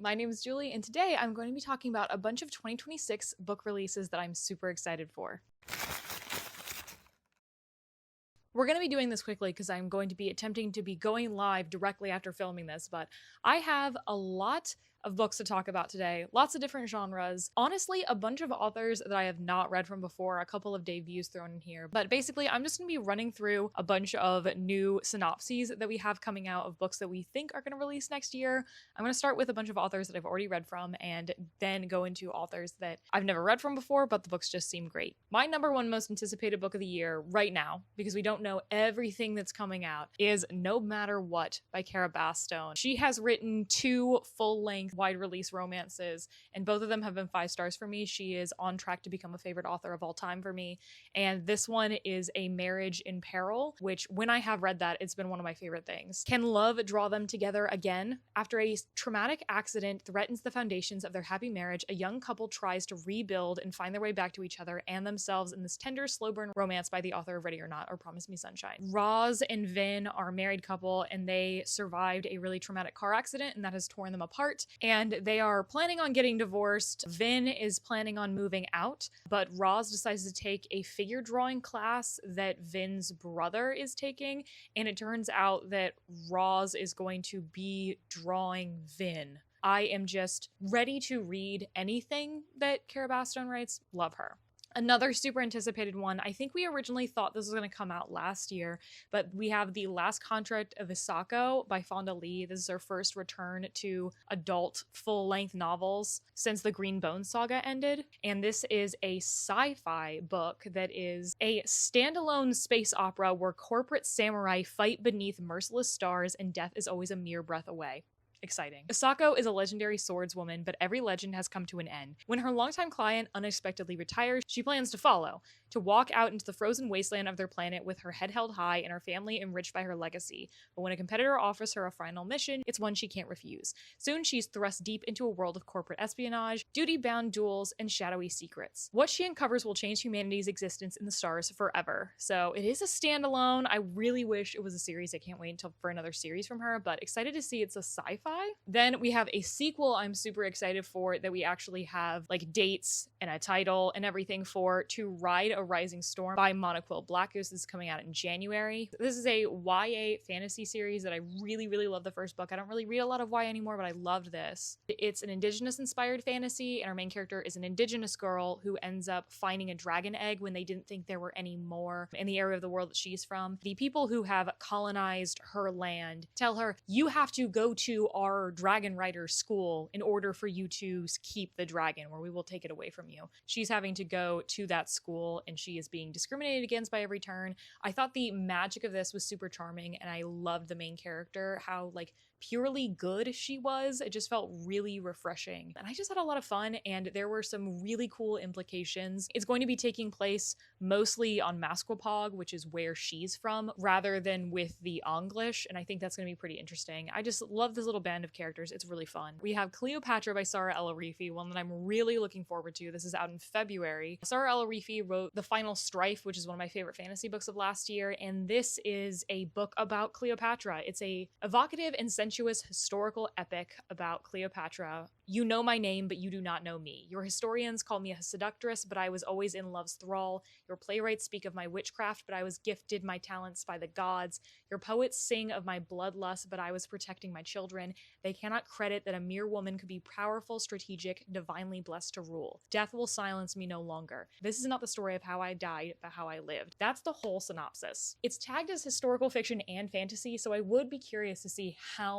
my name is Julie, and today I'm going to be talking about a bunch of 2026 book releases that I'm super excited for. We're going to be doing this quickly because I'm going to be attempting to be going live directly after filming this, but I have a lot of books to talk about today, lots of different genres. Honestly, a bunch of authors that I have not read from before, a couple of debuts thrown in here. But basically, I'm just going to be running through a bunch of new synopses that we have coming out of books that we think are going to release next year. I'm going to start with a bunch of authors that I've already read from and then go into authors that I've never read from before, but the books just seem great. My number one most anticipated book of the year right now, because we don't know everything that's coming out, is No Matter What by Cara Bastone. She has written 2 full-length wide release romances, and both of them have been 5 stars for me. She is on track to become a favorite author of all time for me, and this one is A Marriage in Peril, which when I have read that, it's been one of my favorite things. Can love draw them together again? After a traumatic accident threatens the foundations of their happy marriage, a young couple tries to rebuild and find their way back to each other and themselves in this tender, slow burn romance by the author of Ready or Not or Promise Me Sunshine. Roz and Vin are a married couple, and they survived a really traumatic car accident, and that has torn them apart, and they are planning on getting divorced. Vin is planning on moving out, but Roz decides to take a figure drawing class that Vin's brother is taking, and it turns out that Roz is going to be drawing Vin. I am just ready to read anything that Cara Bastone writes. Love her. Another super anticipated one, I think we originally thought this was going to come out last year, but we have The Last Contract of Isako by Fonda. This is her first return to adult full-length novels since the Green Bones saga ended, and this is a sci-fi book that is a standalone space opera where corporate samurai fight beneath merciless stars and death is always a mere breath away. Exciting. Isako is a legendary swordswoman, but every legend has come to an end. When her longtime client unexpectedly retires, she plans to follow, to walk out into the frozen wasteland of their planet with her head held high and her family enriched by her legacy. But when a competitor offers her a final mission, it's one she can't refuse. Soon she's thrust deep into a world of corporate espionage, duty-bound duels, and shadowy secrets. What she uncovers will change humanity's existence in the stars forever. So it is a standalone. I really wish it was a series. I can't wait until for another series from her, but excited to see it's a sci-fi. Then we have a sequel I'm super excited for that we actually have like dates and a title and everything for, To Ride a Rising Storm by Monoquill Blackgoose. This is coming out in January. This is a YA fantasy series that I really love the first book. I don't really read a lot of YA anymore, but I loved this. It's an indigenous inspired fantasy, and our main character is an indigenous girl who ends up finding a dragon egg when they didn't think there were any more in the area of the world that she's from. The people who have colonized her land tell her, you have to go to our dragon rider school in order for you to keep the dragon, or we will take it away from you. She's having to go to that school, and she is being discriminated against by every turn. I thought the magic of this was super charming, and I loved the main character, how like purely good she was. It just felt really refreshing, and I just had a lot of fun, and there were some really cool implications. It's going to be taking place mostly on Masquapog, which is where she's from, rather than with the English, and I think that's going to be pretty interesting. I just love this little band of characters. It's really fun. We have Cleopatra by Sarah El-Arifi, one that I'm really looking forward to. This is out in February. Sarah El-Arifi wrote The Final Strife, which is one of my favorite fantasy books of last year, and this is a book about Cleopatra. It's a evocative and sensuous historical epic about Cleopatra. You know my name, but you do not know me. Your historians call me a seductress, but I was always in love's thrall. Your playwrights speak of my witchcraft, but I was gifted my talents by the gods. Your poets sing of my bloodlust, but I was protecting my children. They cannot credit that a mere woman could be powerful, strategic, divinely blessed to rule. Death will silence me no longer. This is not the story of how I died, but how I lived. That's the whole synopsis. It's tagged as historical fiction and fantasy, so I would be curious to see how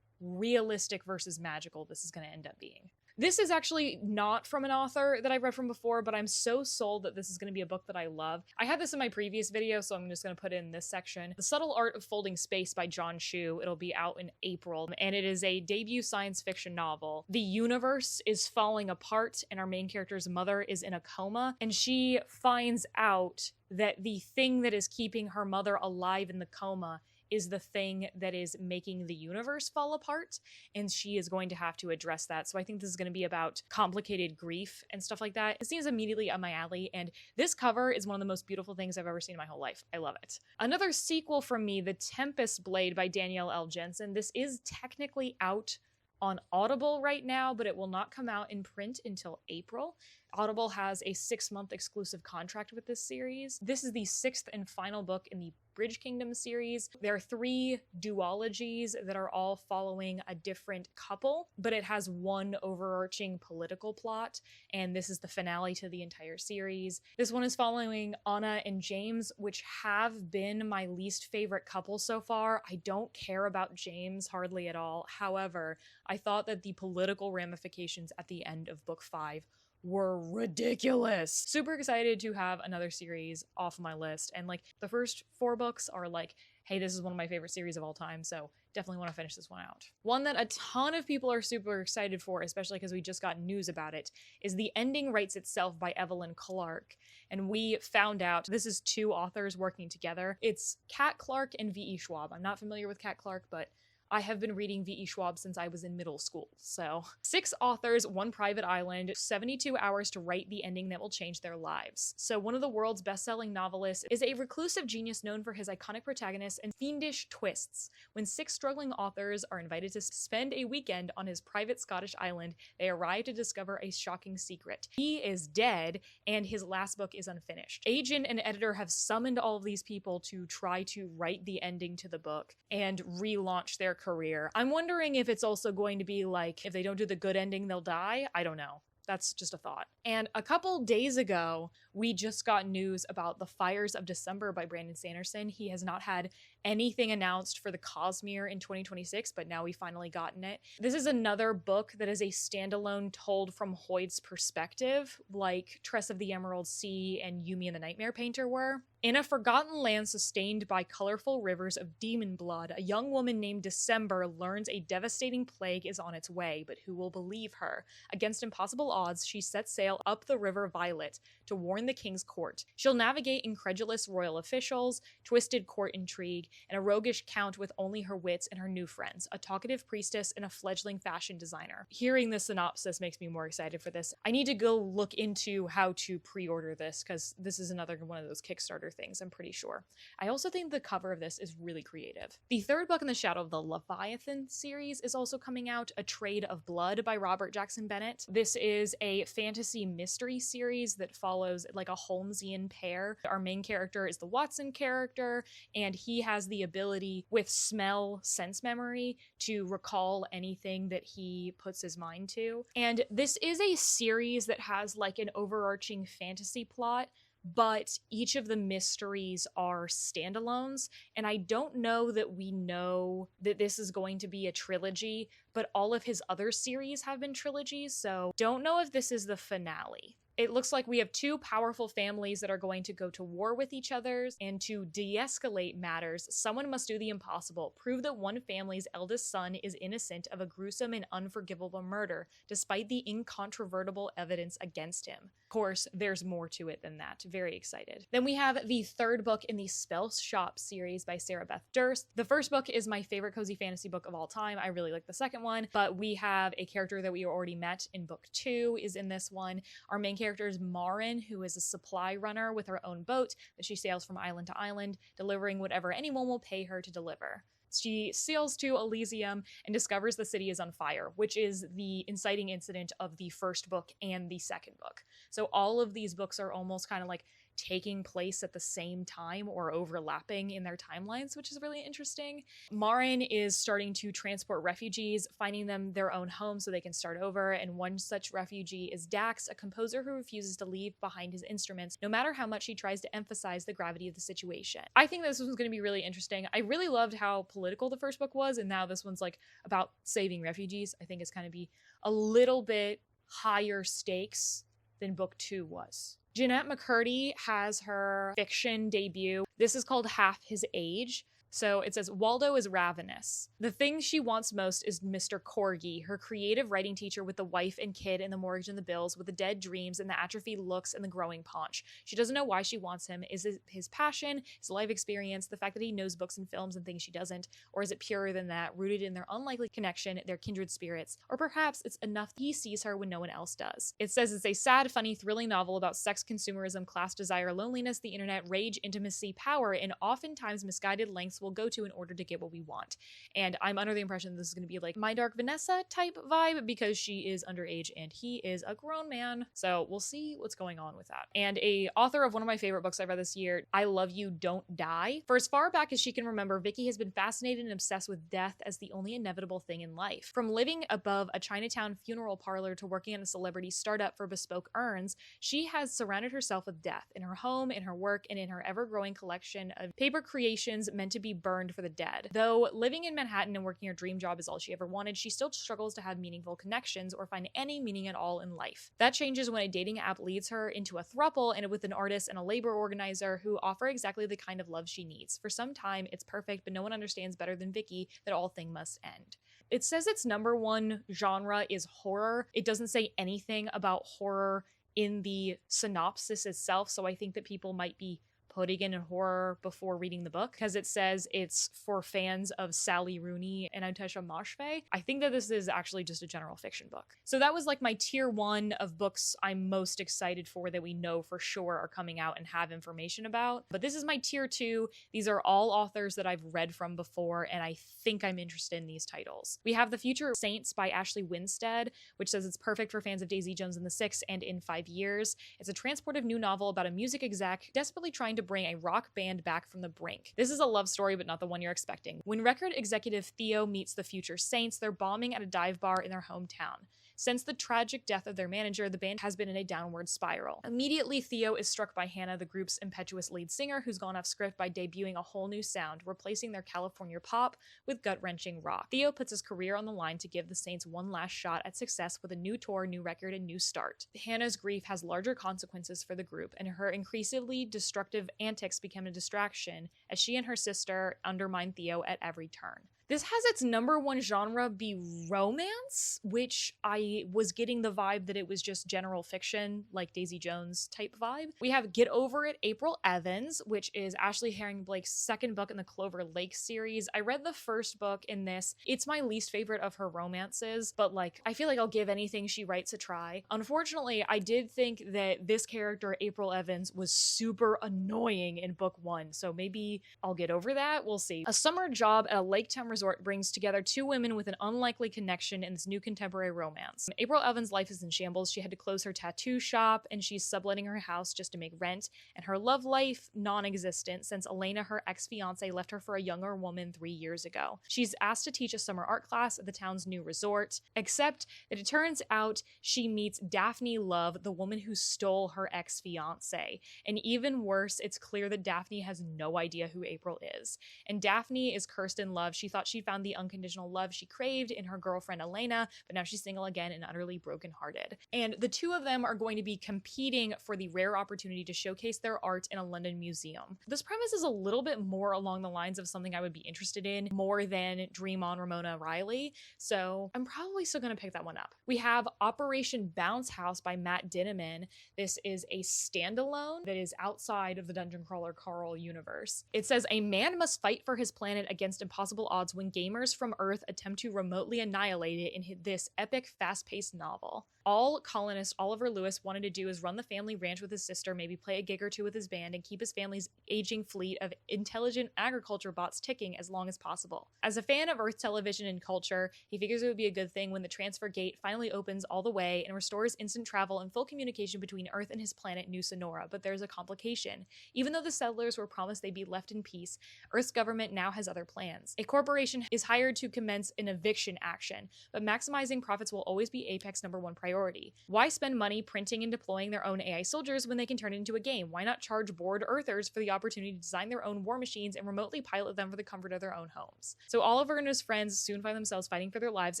realistic versus magical this is going to end up being. This is actually not from an author that I've read from before, but I'm so sold that this is going to be a book that I love. I had this in my previous video, so I'm just going to put it in this section. The Subtle Art of Folding Space by John Shu. It'll be out in April, and it is a debut science fiction novel. The universe is falling apart, and our main character's mother is in a coma, and she finds out that the thing that is keeping her mother alive in the coma is the thing that is making the universe fall apart, and she is going to have to address that. So I think this is going to be about complicated grief and stuff like that. It seems immediately up my alley, and this cover is one of the most beautiful things I've ever seen in my whole life. I love it. Another sequel from me, The Tempest Blade by Danielle L. Jensen. This is technically out on Audible right now, but it will not come out in print until April. Audible has a 6-month exclusive contract with this series. This is the 6th and final book in the Bridge Kingdom series. There are 3 duologies that are all following a different couple, but it has one overarching political plot, and this is the finale to the entire series. This one is following Anna and James, which have been my least favorite couple so far. I don't care about James hardly at all. However, I thought that the political ramifications at the end of book 5 were ridiculous. Super excited to have another series off my list. And like the first 4 books are like, hey, this is one of my favorite series of all time. So definitely want to finish this one out. One that a ton of people are super excited for, especially because we just got news about it, is The Ending Writes Itself by Evelyn Clark. And we found out this is 2 authors working together. It's Kat Clark and V.E. Schwab. I'm not familiar with Kat Clark, but I have been reading V.E. Schwab since I was in middle school. So 6 authors, 1 private island, 72 hours to write the ending that will change their lives. So one of the world's best-selling novelists is a reclusive genius known for his iconic protagonists and fiendish twists. When 6 struggling authors are invited to spend a weekend on his private Scottish island, they arrive to discover a shocking secret. He is dead, and his last book is unfinished. Agent and editor have summoned all of these people to try to write the ending to the book and relaunch their career. I'm wondering if it's also going to be like, if they don't do the good ending, they'll die. I don't know. That's just a thought. And a couple days ago, we just got news about The Fires of December by Brandon Sanderson. He has not had anything announced for the Cosmere in 2026, but now we finally gotten it. This is another book that is a standalone told from Hoyd's perspective, like Tress of the Emerald Sea and Yumi and the Nightmare Painter were. In a forgotten land sustained by colorful rivers of demon blood, a young woman named December learns a devastating plague is on its way, but who will believe her? Against impossible odds, she sets sail up the River Violet to warn the king's court. She'll navigate incredulous royal officials, twisted court intrigue, and a roguish count with only her wits and her new friends, a talkative priestess and a fledgling fashion designer. Hearing the synopsis makes me more excited for this. I need to go look into how to pre-order this, because this is another one of those Kickstarter things, I'm pretty sure. I also think the cover of this is really creative. The 3rd book in the Shadow of the Leviathan series is also coming out, A Trade of Blood by Robert Jackson Bennett. This is a fantasy mystery series that follows like a Holmesian pair. Our main character is the Watson character, and he has the ability with smell sense memory to recall anything that he puts his mind to. And this is a series that has like an overarching fantasy plot, but each of the mysteries are standalones, and I don't know that we know that this is going to be a trilogy, but all of his other series have been trilogies, so don't know if this is the finale. It looks like we have 2 powerful families that are going to go to war with each other, and to de-escalate matters, someone must do the impossible, prove that one family's eldest son is innocent of a gruesome and unforgivable murder, despite the incontrovertible evidence against him. Of course, there's more to it than that. Very excited. Then we have the 3rd book in the Spell Shop series by Sarah Beth Durst. The 1st book is my favorite cozy fantasy book of all time. I really like the 2nd one, but we have a character that we already met in book 2 is in this one. Our main character is Marin, who is a supply runner with her own boat that she sails from island to island, delivering whatever anyone will pay her to deliver. She sails to Elysium and discovers the city is on fire, which is the inciting incident of the 1st book and the 2nd book. So all of these books are almost kind of like taking place at the same time or overlapping in their timelines, which is really interesting. Marin is starting to transport refugees, finding them their own home so they can start over, and one such refugee is Dax, a composer who refuses to leave behind his instruments, no matter how much he tries to emphasize the gravity of the situation. I think this one's going to be really interesting. I really loved how political the 1st book was, and now this one's like about saving refugees. I think it's going to be a little bit higher stakes than book 2 was. Jeanette McCurdy has her fiction debut. This is called Half His Age. So it says, Waldo is ravenous. The thing she wants most is Mr. Corgi, her creative writing teacher with the wife and kid and the mortgage and the bills, with the dead dreams and the atrophied looks and the growing paunch. She doesn't know why she wants him. Is it his passion, his life experience, the fact that he knows books and films and things she doesn't? Or is it purer than that, rooted in their unlikely connection, their kindred spirits? Or perhaps it's enough he sees her when no one else does. It says it's a sad, funny, thrilling novel about sex, consumerism, class desire, loneliness, the internet, rage, intimacy, power, and oftentimes misguided lengths lengths we'll go to in order to get what we want. And I'm under the impression this is going to be like My Dark Vanessa type vibe because she is underage and he is a grown man. So we'll see what's going on with that. And a author of one of my favorite books I've read this year, I Love You, Don't Die. For as far back as she can remember, Vicky has been fascinated and obsessed with death as the only inevitable thing in life. From living above a Chinatown funeral parlor to working in a celebrity startup for bespoke urns, she has surrounded herself with death in her home, in her work, and in her ever-growing collection of paper creations meant to be burned for the dead. Though living in Manhattan and working her dream job is all she ever wanted, she still struggles to have meaningful connections or find any meaning at all in life. That changes when a dating app leads her into a throuple and with an artist and a labor organizer who offer exactly the kind of love she needs. For some time, it's perfect, but no one understands better than Vicky that all things must end. It says its #1 genre is horror. It doesn't say anything about horror in the synopsis itself, so I think that people might be putting in horror before reading the book because it says it's for fans of Sally Rooney and Natasha Moshfegh. I think that this is actually just a general fiction book. So that was like my tier 1 of books I'm most excited for that we know for sure are coming out and have information about. But this is my tier 2. These are all authors that I've read from before, and I think I'm interested in these titles. We have The Future Saints by Ashley Winstead, which says it's perfect for fans of Daisy Jones and the Six and In 5 Years. It's a transportive new novel about a music exec desperately trying to bring a rock band back from the brink. This is a love story, but not the one you're expecting. When record executive Theo meets the Future Saints, they're bombing at a dive bar in their hometown. Since the tragic death of their manager, the band has been in a downward spiral. Immediately, Theo is struck by Hannah, the group's impetuous lead singer, who's gone off script by debuting a whole new sound, replacing their California pop with gut-wrenching rock. Theo puts his career on the line to give the Saints one last shot at success with a new tour, new record, and new start. Hannah's grief has larger consequences for the group, and her increasingly destructive antics become a distraction as she and her sister undermine Theo at every turn. This has its #1 genre be romance, which I was getting the vibe that it was just general fiction, like Daisy Jones type vibe. We have Get Over It, April Evans, which is Ashley Herring Blake's second book in the Clover Lake series. I read the first book in this. It's my least favorite of her romances, but like, I feel like I'll give anything she writes a try. Unfortunately, I did think that this character, April Evans, was super annoying in book 1, so maybe I'll get over that. We'll see. A summer job at a Laketown resort brings together two women with an unlikely connection in this new contemporary romance. April Evans' life is in shambles. She had to close her tattoo shop, and she's subletting her house just to make rent, and her love life non-existent since Elena, her ex-fiance, left her for a younger woman 3 years ago. She's asked to teach a summer art class at the town's new resort, except that it turns out she meets Daphne Love, the woman who stole her ex-fiance. And even worse, it's clear that Daphne has no idea who April is. And Daphne is cursed in love. She thought she found the unconditional love she craved in her girlfriend Elena, but now she's single again and utterly brokenhearted. And the two of them are going to be competing for the rare opportunity to showcase their art in a London museum. This premise is a little bit more along the lines of something I would be interested in, more than Dream on Ramona Riley, so I'm probably still going to pick that one up. We have Operation Bounce House by Matt Dinneman. This is a standalone that is outside of the Dungeon Crawler Carl universe. It says a man must fight for his planet against impossible odds when gamers from Earth attempt to remotely annihilate it in this epic, fast-paced novel. All colonist Oliver Lewis wanted to do is run the family ranch with his sister, maybe play a gig or two with his band, and keep his family's aging fleet of intelligent agriculture bots ticking as long as possible. As a fan of Earth television and culture, he figures it would be a good thing when the transfer gate finally opens all the way and restores instant travel and full communication between Earth and his planet, New Sonora. But there's a complication. Even though the settlers were promised they'd be left in peace, Earth's government now has other plans. A corporation is hired to commence an eviction action, but maximizing profits will always be Apex #1 priority. Why spend money printing and deploying their own AI soldiers when they can turn it into a game? Why not charge bored Earthers for the opportunity to design their own war machines and remotely pilot them for the comfort of their own homes? So Oliver and his friends soon find themselves fighting for their lives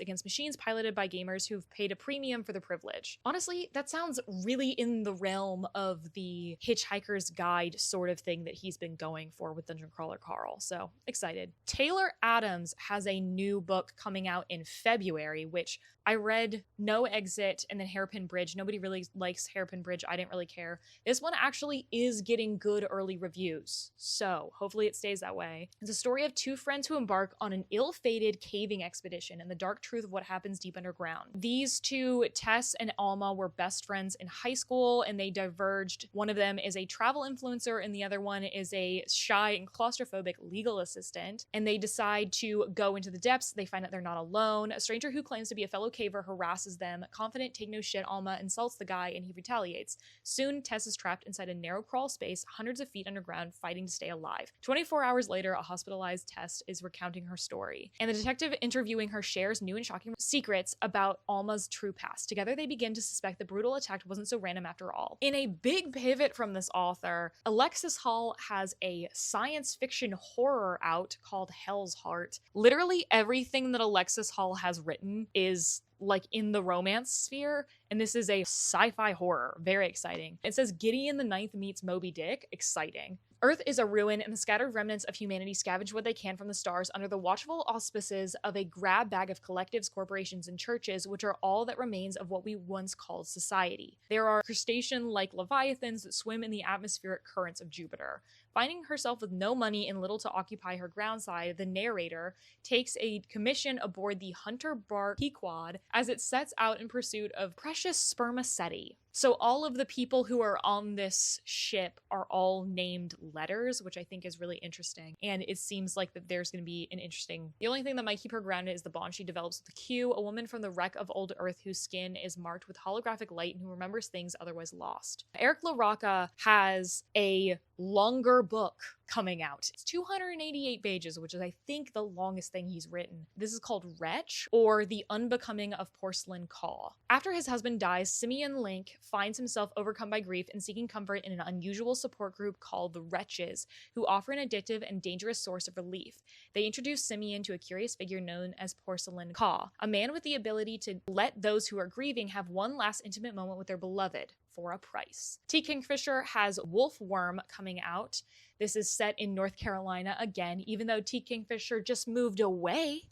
against machines piloted by gamers who've paid a premium for the privilege. Honestly, that sounds really in the realm of the Hitchhiker's Guide sort of thing that he's been going for with Dungeon Crawler Carl, so excited. Taylor Adams has a new book coming out in February, which I read No Exit it, and then Hairpin Bridge. Nobody really likes Hairpin Bridge. I didn't really care. This one actually is getting good early reviews, so hopefully it stays that way. It's a story of two friends who embark on an ill-fated caving expedition and the dark truth of what happens deep underground. These two, Tess and Alma, were best friends in high school, and they diverged. One of them is a travel influencer, and the other one is a shy and claustrophobic legal assistant, and they decide to go into the depths. They find out they're not alone. A stranger who claims to be a fellow caver harasses them. Confident, take no shit, Alma insults the guy, and he retaliates. Soon, Tess is trapped inside a narrow crawl space, hundreds of feet underground, fighting to stay alive. 24 hours later, a hospitalized Tess is recounting her story, and the detective interviewing her shares new and shocking secrets about Alma's true past. Together, they begin to suspect the brutal attack wasn't so random after all. In a big pivot from this author, Alexis Hall has a science fiction horror out called Hell's Heart. Literally everything that Alexis Hall has written is like in the romance sphere, and this is a sci-fi horror. Very exciting. It says Gideon the Ninth meets Moby Dick. Exciting. Earth is a ruin, and the scattered remnants of humanity scavenge what they can from the stars under the watchful auspices of a grab bag of collectives, corporations, and churches, which are all that remains of what we once called society. There are crustacean-like leviathans that swim in the atmospheric currents of Jupiter. Finding herself with no money and little to occupy her groundside, the narrator takes a commission aboard the Hunter Bark Pequod as it sets out in pursuit of precious spermaceti. So all of the people who are on this ship are all named letters, which I think is really interesting. And it seems like that there's going to be an interesting... The only thing that might keep her grounded is the bond she develops with Q, a woman from the wreck of old Earth whose skin is marked with holographic light and who remembers things otherwise lost. Eric LaRocca has a longer book coming out. It's 288 pages, which is I think the longest thing he's written. This is called Wretch, or The Unbecoming of Porcelain Caw. After his husband dies, Simeon Link finds himself overcome by grief and seeking comfort in an unusual support group called the Wretches, who offer an addictive and dangerous source of relief. They introduce Simeon to a curious figure known as Porcelain Caw, a man with the ability to let those who are grieving have one last intimate moment with their beloved for a price. T. Kingfisher has Wolf Worm coming out. This is set in North Carolina again, even though T. Kingfisher just moved away.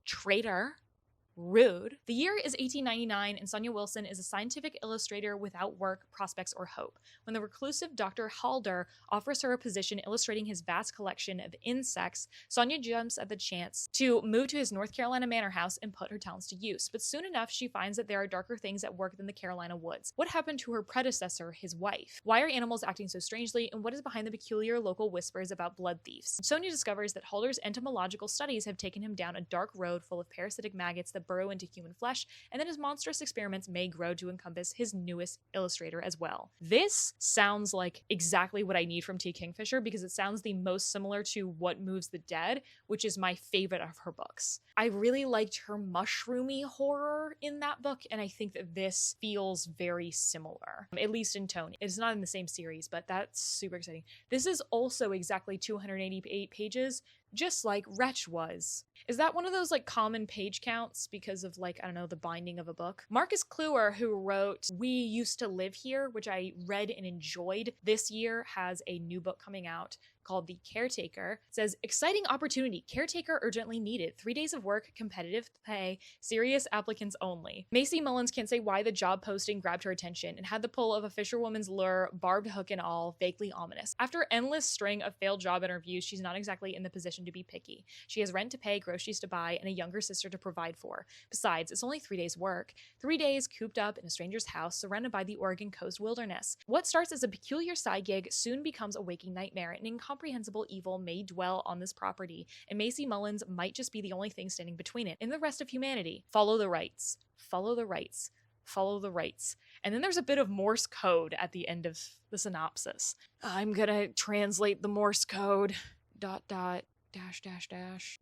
Traitor. Rude. The year is 1899, and Sonia Wilson is a scientific illustrator without work, prospects, or hope. When the reclusive Dr. Halder offers her a position illustrating his vast collection of insects, Sonia jumps at the chance to move to his North Carolina manor house and put her talents to use. But soon enough, she finds that there are darker things at work than the Carolina woods. What happened to her predecessor, his wife? Why are animals acting so strangely, and what is behind the peculiar local whispers about blood thieves? Sonia discovers that Halder's entomological studies have taken him down a dark road full of parasitic maggots that burrow into human flesh, and then his monstrous experiments may grow to encompass his newest illustrator as well. This sounds like exactly what I need from T. Kingfisher, because it sounds the most similar to What Moves the Dead, which is my favorite of her books. I really liked her mushroomy horror in that book, and I think that this feels very similar, at least in tone. It's not in the same series, but that's super exciting. This is also exactly 288 pages, just like Wretch was. Is that one of those like common page counts because of like, I don't know, the binding of a book? Marcus Kluwer, who wrote We Used to Live Here, which I read and enjoyed this year, has a new book coming out called The Caretaker. It says, exciting opportunity, caretaker urgently needed, 3 days of work, competitive pay, serious applicants only. Macy Mullins can't say why the job posting grabbed her attention and had the pull of a fisherwoman's lure, barbed hook and all, vaguely ominous. After endless string of failed job interviews, she's not exactly in the position to be picky. She has rent to pay, groceries to buy, and a younger sister to provide for. Besides, it's only 3 days work. 3 days cooped up in a stranger's house, surrounded by the Oregon coast wilderness. What starts as a peculiar side gig soon becomes a waking nightmare. An incomprehensible evil may dwell on this property, and Macy Mullins might just be the only thing standing between it and the rest of humanity. Follow the rights. Follow the rights. Follow the rights. And then there's a bit of Morse code at the end of the synopsis. I'm gonna translate the Morse code. ...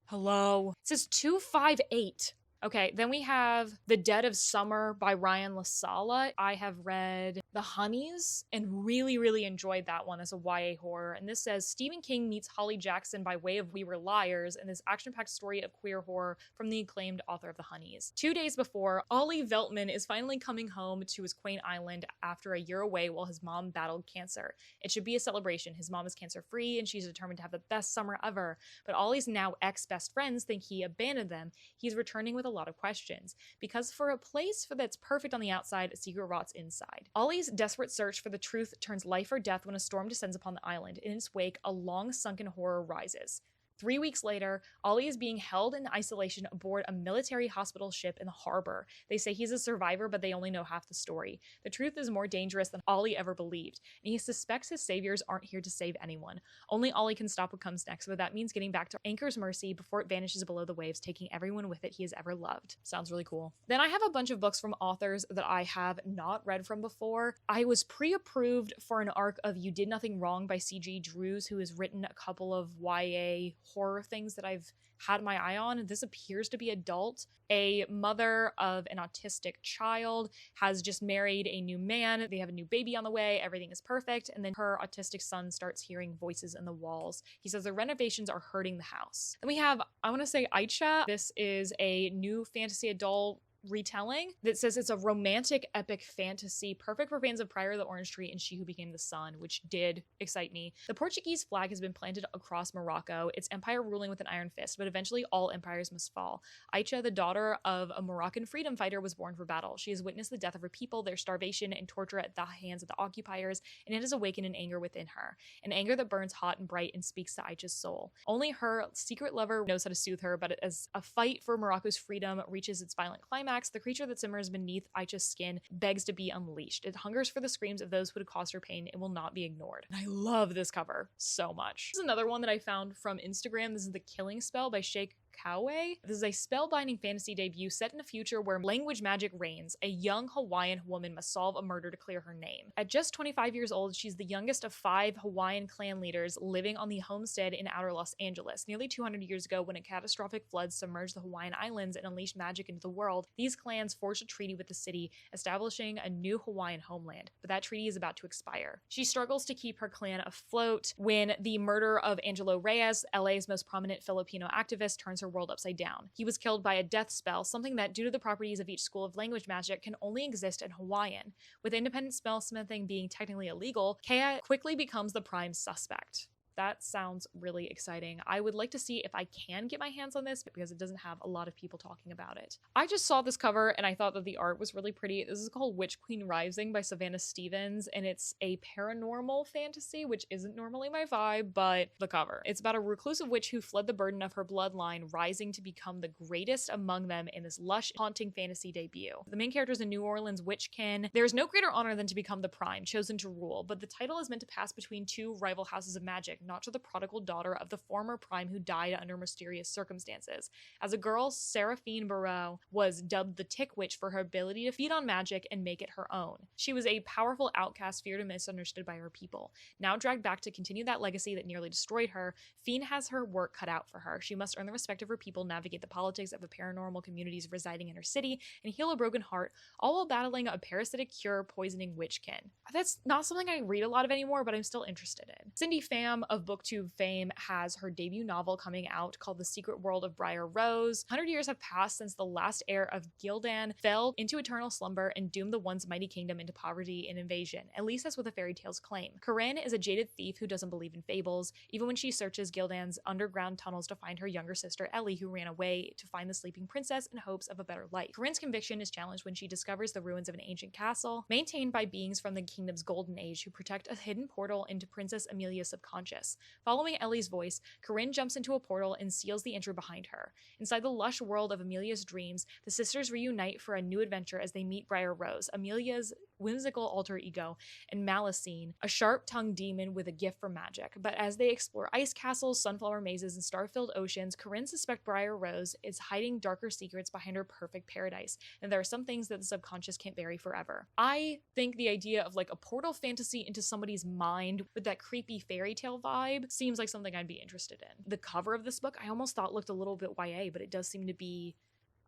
Hello. It says 258. Okay, then we have The Dead of Summer by Ryan LaSala. I have read The Honeys and really, really enjoyed that one as a YA horror. And this says Stephen King meets Holly Jackson by way of We Were Liars in this action-packed story of queer horror from the acclaimed author of The Honeys. 2 days before, Ollie Veltman is finally coming home to his quaint island after a year away while his mom battled cancer. It should be a celebration. His mom is cancer-free and she's determined to have the best summer ever. But Ollie's now ex-best friends think he abandoned them. He's returning with with a lot of questions, because for a place that's perfect on the outside, a secret rots inside. Ollie's desperate search for the truth turns life or death when a storm descends upon the island. In its wake, a long sunken horror rises. 3 weeks later, Ollie is being held in isolation aboard a military hospital ship in the harbor. They say he's a survivor, but they only know half the story. The truth is more dangerous than Ollie ever believed, and he suspects his saviors aren't here to save anyone. Only Ollie can stop what comes next, but that means getting back to Anchor's mercy before it vanishes below the waves, taking everyone with it he has ever loved. Sounds really cool. Then I have a bunch of books from authors that I have not read from before. I was pre-approved for an arc of You Did Nothing Wrong by C.G. Drews, who has written a couple of YA horror things that I've had my eye on. This appears to be adult. A mother of an autistic child has just married a new man. They have a new baby on the way. Everything is perfect. And then her autistic son starts hearing voices in the walls. He says the renovations are hurting the house. Then we have, I want to say, Aicha. This is a new fantasy adult retelling that says it's a romantic epic fantasy perfect for fans of Prior the Orange Tree and She Who Became the Sun, which did excite me. The Portuguese flag has been planted across Morocco, its empire ruling with an iron fist, but eventually all empires must fall. Aicha, the daughter of a Moroccan freedom fighter, was born for battle. She has witnessed the death of her people, their starvation and torture at the hands of the occupiers, and it has awakened an anger within her, an anger that burns hot and bright and speaks to Aicha's soul. Only her secret lover knows how to soothe her, but as a fight for Morocco's freedom reaches its violent climax, the creature that simmers beneath Aicha's skin begs to be unleashed. It hungers for the screams of those who would cause her pain and will not be ignored. And I love this cover so much. This is another one that I found from Instagram. This is The Killing Spell by Sheikh Kawe. This is a spellbinding fantasy debut set in a future where language magic reigns. A young Hawaiian woman must solve a murder to clear her name. At just 25 years old, she's the youngest of 5 Hawaiian clan leaders living on the homestead in outer Los Angeles. Nearly 200 years ago, when a catastrophic flood submerged the Hawaiian Islands and unleashed magic into the world, these clans forged a treaty with the city, establishing a new Hawaiian homeland. But that treaty is about to expire. She struggles to keep her clan afloat when the murder of Angelo Reyes, LA's most prominent Filipino activist, turns her world upside down. He was killed by a death spell, something that, due to the properties of each school of language magic, can only exist in Hawaiian. With independent spellsmithing being technically illegal, Kea quickly becomes the prime suspect. That sounds really exciting. I would like to see if I can get my hands on this because it doesn't have a lot of people talking about it. I just saw this cover and I thought that the art was really pretty. This is called Witch Queen Rising by Savannah Stevens, and it's a paranormal fantasy, which isn't normally my vibe, but the cover. It's about a reclusive witch who fled the burden of her bloodline, rising to become the greatest among them in this lush, haunting fantasy debut. The main character is a New Orleans witchkin. There is no greater honor than to become the prime, chosen to rule, but the title is meant to pass between 2 rival houses of magic, not to the prodigal daughter of the former prime who died under mysterious circumstances. As a girl, Seraphine Barreau was dubbed the Tick Witch for her ability to feed on magic and make it her own. She was a powerful outcast, feared and misunderstood by her people. Now dragged back to continue that legacy that nearly destroyed her, Fiend has her work cut out for her. She must earn the respect of her people, navigate the politics of the paranormal communities residing in her city, and heal a broken heart, all while battling a parasitic cure poisoning witchkin. That's not something I read a lot of anymore, but I'm still interested in. Cindy Pham of BookTube fame has her debut novel coming out called The Secret World of Briar Rose. 100 years have passed since the last heir of Gildan fell into eternal slumber and doomed the once mighty kingdom into poverty and invasion, at least that's what the fairy tales claim. Corinne is a jaded thief who doesn't believe in fables, even when she searches Gildan's underground tunnels to find her younger sister Ellie, who ran away to find the sleeping princess in hopes of a better life. Corinne's conviction is challenged when she discovers the ruins of an ancient castle, maintained by beings from the kingdom's golden age who protect a hidden portal into Princess Amelia's subconscious. Following Ellie's voice, Corinne jumps into a portal and seals the entry behind her. Inside the lush world of Amelia's dreams, the sisters reunite for a new adventure as they meet Briar Rose, Amelia's whimsical alter ego, and Malicene, a sharp-tongued demon with a gift for magic. But as they explore ice castles, sunflower mazes, and star-filled oceans, Corinne suspects Briar Rose is hiding darker secrets behind her perfect paradise, and there are some things that the subconscious can't bury forever. I think the idea of like a portal fantasy into somebody's mind with that creepy fairy tale vibe seems like something I'd be interested in. The cover of this book I almost thought looked a little bit YA, but it does seem to be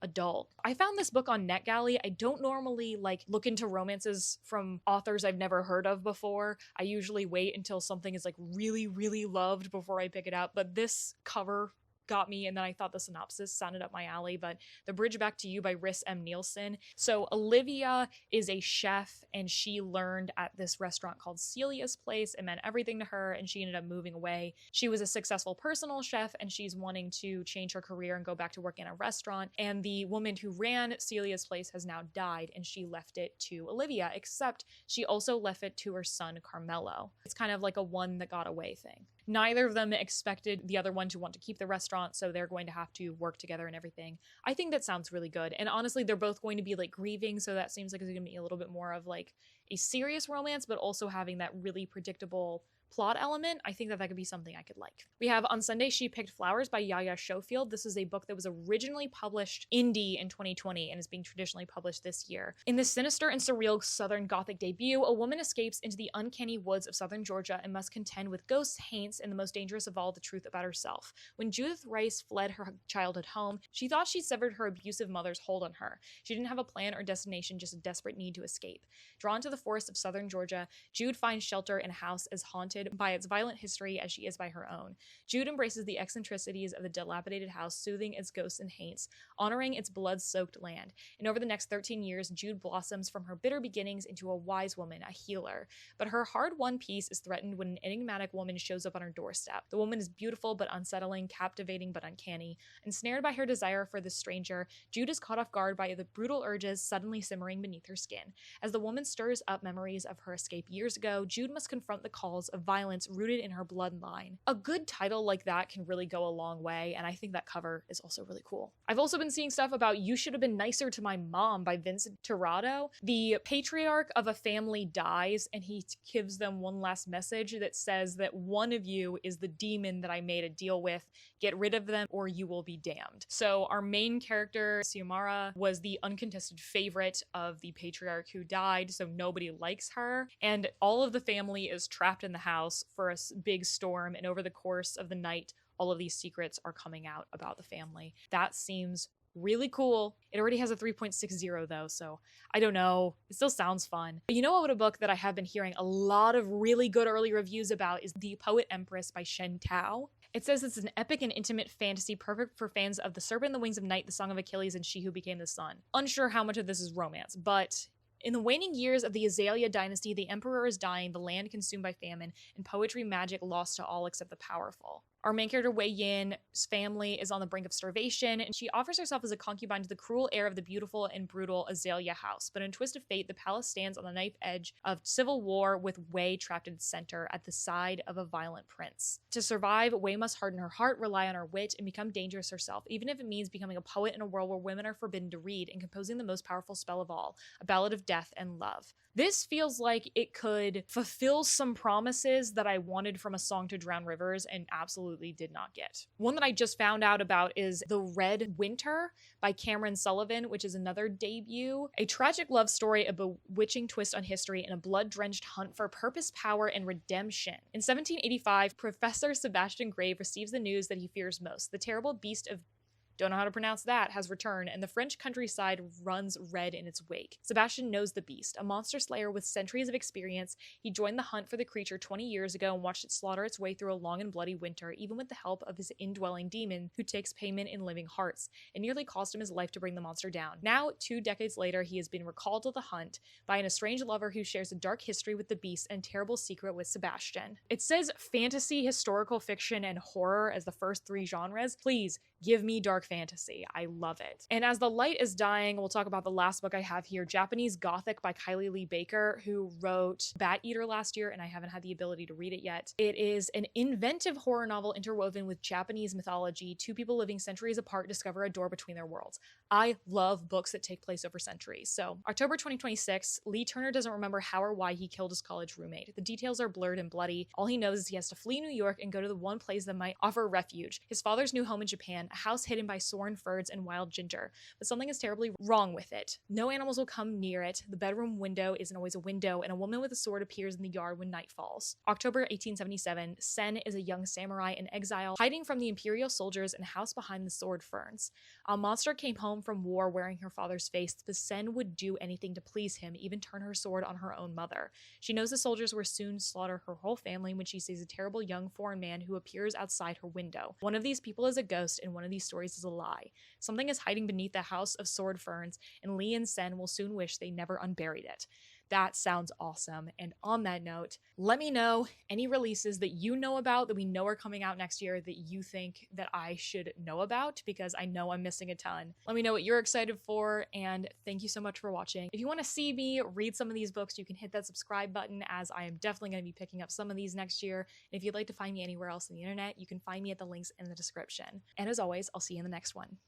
adult. I found this book on NetGalley. I don't normally like look into romances from authors I've never heard of before. I usually wait until something is like really, really loved before I pick it up, but this cover got me, and then I thought the synopsis sounded up my alley, but The Bridge Back to You by Rhys M. Nielsen. So Olivia is a chef, and she learned at this restaurant called Celia's Place. It meant everything to her, and she ended up moving away. She was a successful personal chef, and she's wanting to change her career and go back to work in a restaurant. And the woman who ran Celia's Place has now died, and she left it to Olivia, except she also left it to her son, Carmelo. It's kind of like a one that got away thing. Neither of them expected the other one to want to keep the restaurant, so they're going to have to work together and everything. I think that sounds really good. And honestly, they're both going to be like grieving, so that seems like it's going to be a little bit more of like a serious romance, but also having that really predictable plot element. I think that could be something I could like. We have On Sunday She Picked Flowers by Yaya Schofield. This is a book that was originally published indie in 2020 and is being traditionally published this year. In this sinister and surreal Southern Gothic debut, a woman escapes into the uncanny woods of southern Georgia and must contend with ghosts, haints, and the most dangerous of all, the truth about herself. When Judith Rice fled her childhood home, she thought she'd severed her abusive mother's hold on her. She didn't have a plan or destination, just a desperate need to escape. Drawn to the forest of southern Georgia, Jude finds shelter in a house as haunted by its violent history as she is by her own. Jude embraces the eccentricities of the dilapidated house, soothing its ghosts and haints, honoring its blood-soaked land. And over the next 13 years, Jude blossoms from her bitter beginnings into a wise woman, a healer. But her hard-won peace is threatened when an enigmatic woman shows up on her doorstep. The woman is beautiful but unsettling, captivating but uncanny. Ensnared by her desire for the stranger, Jude is caught off guard by the brutal urges suddenly simmering beneath her skin. As the woman stirs up memories of her escape years ago, Jude must confront the calls of violence rooted in her bloodline. A good title like that can really go a long way, and I think that cover is also really cool. I've also been seeing stuff about You Should Have Been Nicer to My Mom by Vincent Tirado. The patriarch of a family dies, and he gives them one last message that says that one of you is the demon that I made a deal with. Get rid of them or you will be damned. So our main character, Xiomara, was the uncontested favorite of the patriarch who died, so nobody likes her, and all of the family is trapped in the house for a big storm, and over the course of the night, all of these secrets are coming out about the family. That seems really cool. It already has a 3.60 though, so I don't know. It still sounds fun. But you know what, a book that I have been hearing a lot of really good early reviews about is The Poet Empress by Shen Tao. It says it's an epic and intimate fantasy perfect for fans of The Serpent and the Wings of Night, The Song of Achilles, and She Who Became the Sun. Unsure how much of this is romance, but in the waning years of the Azalea dynasty, the emperor is dying, the land consumed by famine, and poetry magic lost to all except the powerful. Our main character, Wei Yin's family is on the brink of starvation, and she offers herself as a concubine to the cruel heir of the beautiful and brutal Azalea house. But in a twist of fate, the palace stands on the knife edge of civil war, with Wei trapped in its center at the side of a violent prince. To survive, Wei must harden her heart, rely on her wit, and become dangerous herself, even if it means becoming a poet in a world where women are forbidden to read and composing the most powerful spell of all, a ballad of death and love. This feels like it could fulfill some promises that I wanted from A Song to Drown Rivers and absolutely did not get. One that I just found out about is The Red Winter by Cameron Sullivan, which is another debut. A tragic love story, a bewitching twist on history, and a blood-drenched hunt for purpose, power, and redemption. In 1785, Professor Sebastian Grave receives the news that he fears most. The terrible beast of don't know how to pronounce that, has returned, and the French countryside runs red in its wake. Sebastian knows the beast, a monster slayer with centuries of experience. He joined the hunt for the creature 20 years ago and watched it slaughter its way through a long and bloody winter, even with the help of his indwelling demon, who takes payment in living hearts. It nearly cost him his life to bring the monster down. Now, 2 decades later, he has been recalled to the hunt by an estranged lover who shares a dark history with the beast and a terrible secret with Sebastian. It says fantasy, historical fiction, and horror as the first 3 genres. Please, give me dark fantasy. I love it. And as the light is dying, we'll talk about the last book I have here, Japanese Gothic by Kylie Lee Baker, who wrote Bat Eater last year, and I haven't had the ability to read it yet. It is an inventive horror novel interwoven with Japanese mythology. 2 people living centuries apart discover a door between their worlds. I love books that take place over centuries. So, October 2026, Lee Turner doesn't remember how or why he killed his college roommate. The details are blurred and bloody. All he knows is he has to flee New York and go to the one place that might offer refuge, his father's new home in Japan, a house hidden by soaring birds and wild ginger. But something is terribly wrong with it. No animals will come near it. The bedroom window isn't always a window, and a woman with a sword appears in the yard when night falls. October 1877, Sen is a young samurai in exile, hiding from the imperial soldiers in a house behind the sword ferns. A monster came home home from war wearing her father's face, the Sen would do anything to please him, even turn her sword on her own mother. She knows the soldiers will soon slaughter her whole family when she sees a terrible young foreign man who appears outside her window. One of these people is a ghost, and one of these stories is a lie. Something is hiding beneath the house of sword ferns, and Lee and Sen will soon wish they never unburied it. That sounds awesome. And on that note, let me know any releases that you know about that we know are coming out next year that you think that I should know about, because I know I'm missing a ton. Let me know what you're excited for, and thank you so much for watching. If you want to see me read some of these books, you can hit that subscribe button, as I am definitely going to be picking up some of these next year. And if you'd like to find me anywhere else on the internet, you can find me at the links in the description. And as always, I'll see you in the next one.